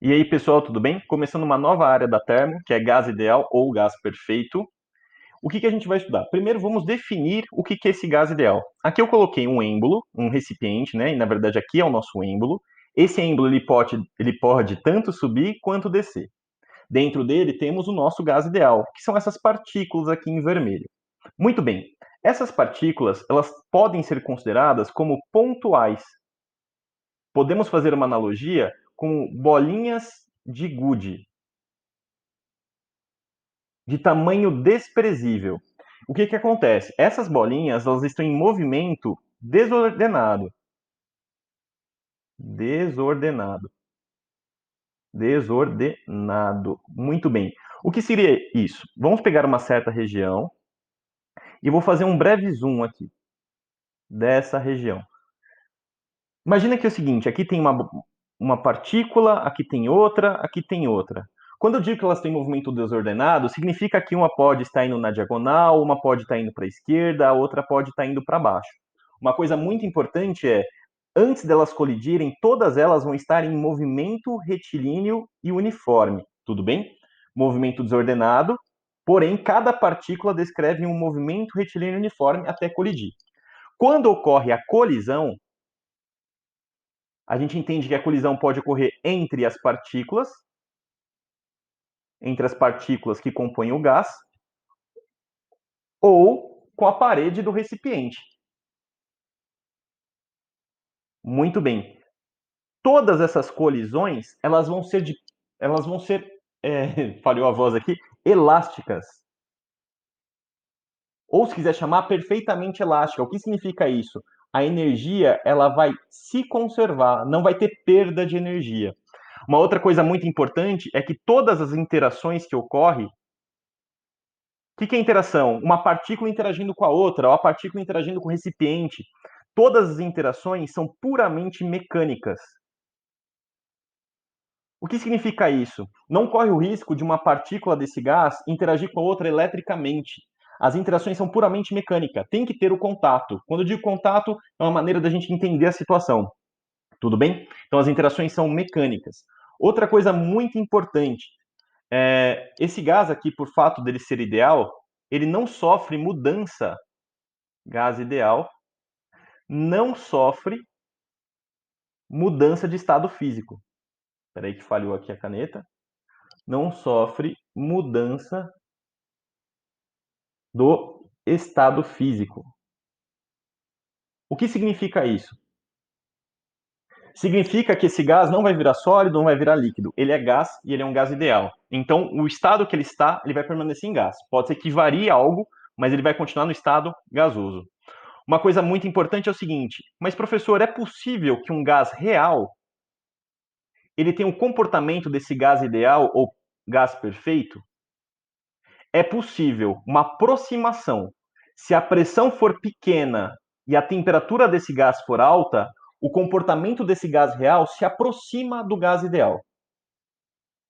E aí, pessoal, tudo bem? Começando uma nova área da Termo, que é gás ideal ou gás perfeito. O que a gente vai estudar? Primeiro, vamos definir o que é esse gás ideal. Aqui eu coloquei um êmbolo, um recipiente, né? E na verdade aqui é o nosso êmbolo. Esse êmbolo ele pode tanto subir quanto descer. Dentro dele temos o nosso gás ideal, que são essas partículas aqui em vermelho. Muito bem. Essas partículas, elas podem ser consideradas como pontuais. Podemos fazer uma analogia com bolinhas de gude, de tamanho desprezível. O que acontece? Essas bolinhas elas estão em movimento desordenado. Desordenado. Desordenado. Muito bem. O que seria isso? Vamos pegar uma certa região e vou fazer um breve zoom aqui dessa região. Imagina que é o seguinte, aqui tem uma partícula, aqui tem outra, aqui tem outra. Quando eu digo que elas têm movimento desordenado, significa que uma pode estar indo na diagonal, uma pode estar indo para a esquerda, a outra pode estar indo para baixo. Uma coisa muito importante é, antes delas colidirem, todas elas vão estar em movimento retilíneo e uniforme, tudo bem? Movimento desordenado, porém, cada partícula descreve um movimento retilíneo e uniforme até colidir. Quando ocorre a colisão, a gente entende que a colisão pode ocorrer entre as partículas que compõem o gás, ou com a parede do recipiente. Muito bem. Todas essas colisões, falhou a voz aqui, elásticas. Ou se quiser chamar, perfeitamente elástica. O que significa isso? A energia ela vai se conservar, não vai ter perda de energia. Uma outra coisa muito importante é que todas as interações que ocorrem, o que é interação? Uma partícula interagindo com a outra, ou a partícula interagindo com o recipiente. Todas as interações são puramente mecânicas. O que significa isso? Não corre o risco de uma partícula desse gás interagir com a outra eletricamente. As interações são puramente mecânicas. Tem que ter o contato. Quando eu digo contato, é uma maneira da gente entender a situação. Tudo bem? Então, as interações são mecânicas. Outra coisa muito importante, esse gás aqui, por fato dele ser ideal, ele não sofre mudança. Gás ideal não sofre mudança de estado físico. Espera aí que falhou aqui a caneta. Não sofre mudança do estado físico. O que significa isso? Significa que esse gás não vai virar sólido, não vai virar líquido. Ele é gás e ele é um gás ideal. Então, o estado que ele está, ele vai permanecer em gás. Pode ser que varie algo, mas ele vai continuar no estado gasoso. Uma coisa muito importante é o seguinte, mas professor, é possível que um gás real ele tenha um comportamento desse gás ideal ou gás perfeito? É possível uma aproximação. Se a pressão for pequena e a temperatura desse gás for alta, o comportamento desse gás real se aproxima do gás ideal.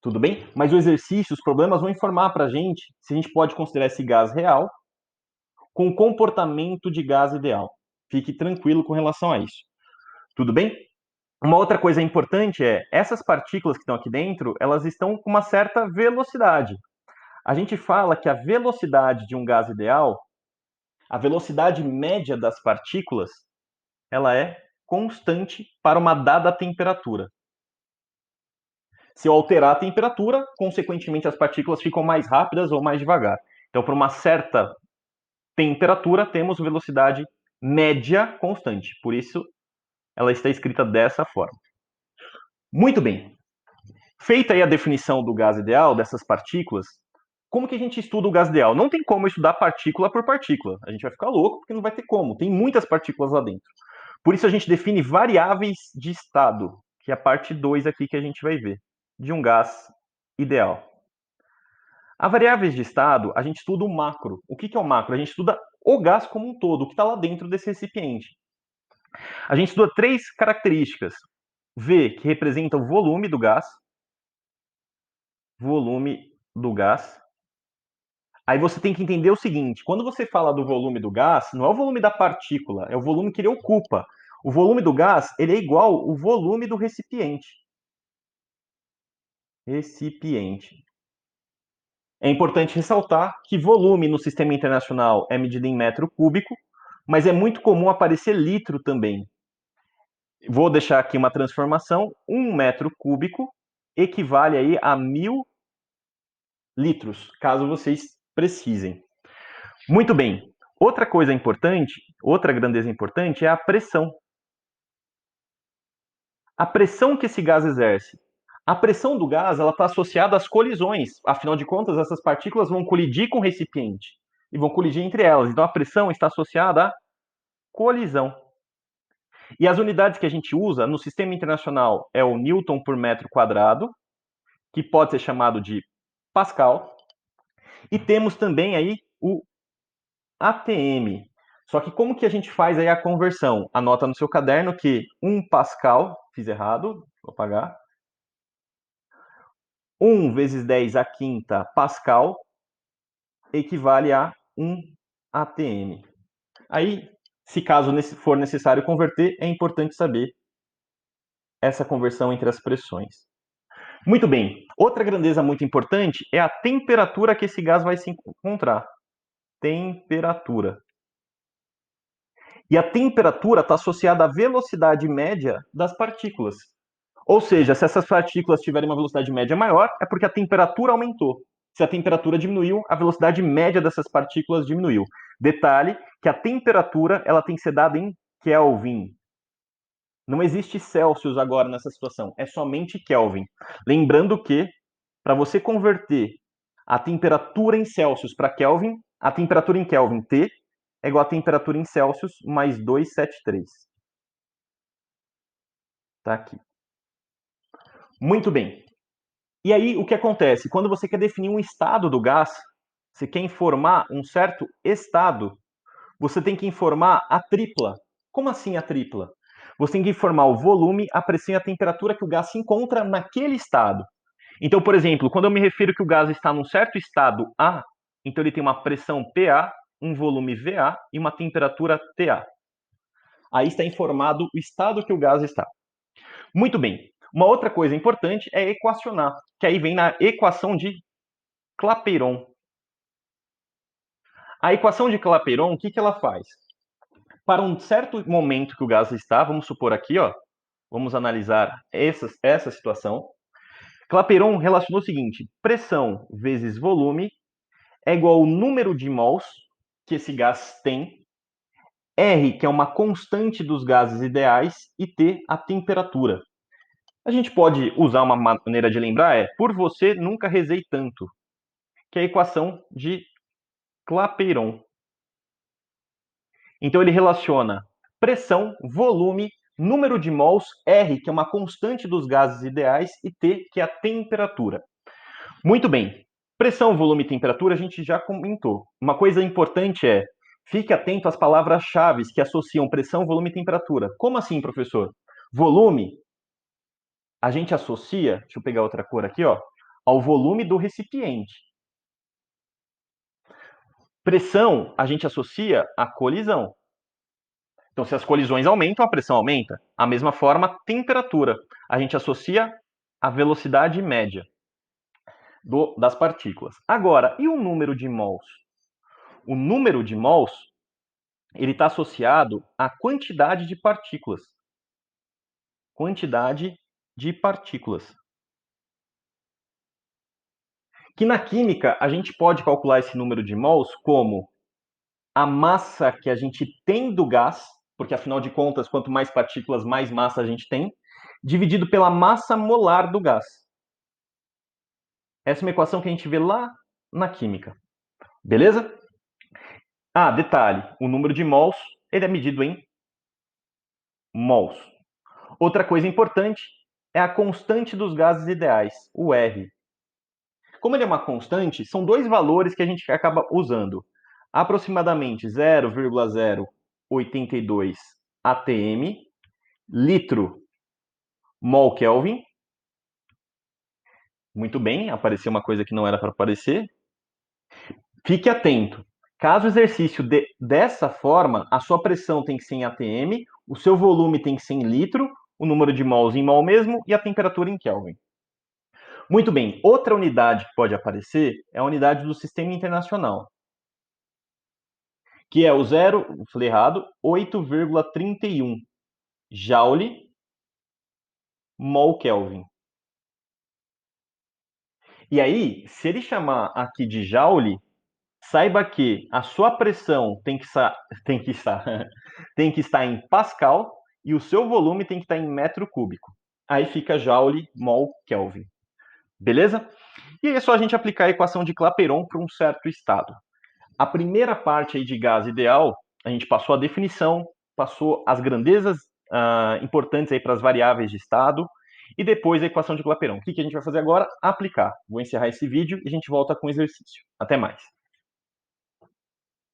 Tudo bem? Mas o exercício, os problemas vão informar para a gente se a gente pode considerar esse gás real com comportamento de gás ideal. Fique tranquilo com relação a isso. Tudo bem? Uma outra coisa importante é, essas partículas que estão aqui dentro, elas estão com uma certa velocidade. A gente fala que a velocidade de um gás ideal, a velocidade média das partículas, ela é constante para uma dada temperatura. Se eu alterar a temperatura, consequentemente as partículas ficam mais rápidas ou mais devagar. Então, para uma certa temperatura, temos velocidade média constante. Por isso, ela está escrita dessa forma. Muito bem. Feita aí a definição do gás ideal, dessas partículas, como que a gente estuda o gás ideal? Não tem como estudar partícula por partícula. A gente vai ficar louco porque não vai ter como. Tem muitas partículas lá dentro. Por isso a gente define variáveis de estado, que é a parte 2 aqui que a gente vai ver, de um gás ideal. A variáveis de estado, a gente estuda o macro. O que é o macro? A gente estuda o gás como um todo, o que está lá dentro desse recipiente. A gente estuda três características. V, que representa o volume do gás. Volume do gás. Aí você tem que entender o seguinte, quando você fala do volume do gás, não é o volume da partícula, é o volume que ele ocupa. O volume do gás, ele é igual ao volume do recipiente. recipiente. É importante ressaltar que volume no sistema internacional é medido em metro cúbico, mas é muito comum aparecer litro também. Vou deixar aqui uma transformação. 1 metro cúbico equivale aí a 1000 litros, caso vocês precisem. Muito bem. Outra coisa importante, outra grandeza importante é a pressão. A pressão que esse gás exerce. A pressão do gás ela está associada às colisões. Afinal de contas, essas partículas vão colidir com o recipiente e vão colidir entre elas. Então, a pressão está associada à colisão. E as unidades que a gente usa no sistema internacional é o Newton por metro quadrado, que pode ser chamado de Pascal. E temos também aí o ATM. Só que como que a gente faz aí a conversão? Anota no seu caderno que 1 Pascal, fiz errado, vou apagar. 1 vezes 10 à quinta Pascal equivale a 1 ATM. Aí, se caso for necessário converter, é importante saber essa conversão entre as pressões. Muito bem. Outra grandeza muito importante é a temperatura que esse gás vai se encontrar. Temperatura. E a temperatura está associada à velocidade média das partículas. Ou seja, se essas partículas tiverem uma velocidade média maior, é porque a temperatura aumentou. Se a temperatura diminuiu, a velocidade média dessas partículas diminuiu. Detalhe que a temperatura ela tem que ser dada em Kelvin. Não existe Celsius agora nessa situação, é somente Kelvin. Lembrando que, para você converter a temperatura em Celsius para Kelvin, a temperatura em Kelvin T é igual a temperatura em Celsius mais 273. Tá aqui. Muito bem. E aí, o que acontece? Quando você quer definir um estado do gás, você quer informar um certo estado, você tem que informar a tripla. Como assim a tripla? Você tem que informar o volume, a pressão e a temperatura que o gás se encontra naquele estado. Então, por exemplo, quando eu me refiro que o gás está num certo estado A, então ele tem uma pressão PA, um volume VA e uma temperatura TA. Aí está informado o estado que o gás está. Muito bem. Uma outra coisa importante é equacionar, que aí vem na equação de Clapeyron. A equação de Clapeyron, o que ela faz? Para um certo momento que o gás está, vamos supor aqui, ó, vamos analisar essa situação. Clapeyron relacionou o seguinte: pressão vezes volume é igual ao número de mols que esse gás tem, R, que é uma constante dos gases ideais, e T, a temperatura. A gente pode usar uma maneira de lembrar, por você nunca rezei tanto, que é a equação de Clapeyron. Então ele relaciona pressão, volume, número de mols, R, que é uma constante dos gases ideais, e T, que é a temperatura. Muito bem. Pressão, volume e temperatura a gente já comentou. Uma coisa importante é, fique atento às palavras-chave que associam pressão, volume e temperatura. Como assim, professor? Volume, a gente associa, deixa eu pegar outra cor aqui, ó, ao volume do recipiente. Pressão, a gente associa à colisão. Então, se as colisões aumentam, a pressão aumenta. A mesma forma, temperatura. A gente associa à velocidade média das partículas. Agora, e o número de mols? O número de mols ele está associado à quantidade de partículas. Quantidade de partículas. Que na química a gente pode calcular esse número de mols como a massa que a gente tem do gás, porque afinal de contas, quanto mais partículas, mais massa a gente tem, dividido pela massa molar do gás. Essa é uma equação que a gente vê lá na química. Beleza? Ah, detalhe, o número de mols ele é medido em mols. Outra coisa importante é a constante dos gases ideais, o R. Como ele é uma constante, são dois valores que a gente acaba usando. Aproximadamente 0,082 atm, litro mol Kelvin. Muito bem, apareceu uma coisa que não era para aparecer. Fique atento. Caso o exercício dessa forma, a sua pressão tem que ser em atm, o seu volume tem que ser em litro, o número de mols em mol mesmo e a temperatura em Kelvin. Muito bem, outra unidade que pode aparecer é a unidade do Sistema Internacional, que é o zero, falei errado, 8,31 Joule mol Kelvin. E aí, se ele chamar aqui de Joule, saiba que a sua pressão tem que estar, tem que estar em Pascal e o seu volume tem que estar em metro cúbico. Aí fica Joule mol Kelvin. Beleza? E aí é só a gente aplicar a equação de Clapeyron para um certo estado. A primeira parte aí de gás ideal, a gente passou a definição, passou as grandezas importantes aí para as variáveis de estado, e depois a equação de Clapeyron. O que a gente vai fazer agora? Aplicar. Vou encerrar esse vídeo e a gente volta com o exercício. Até mais.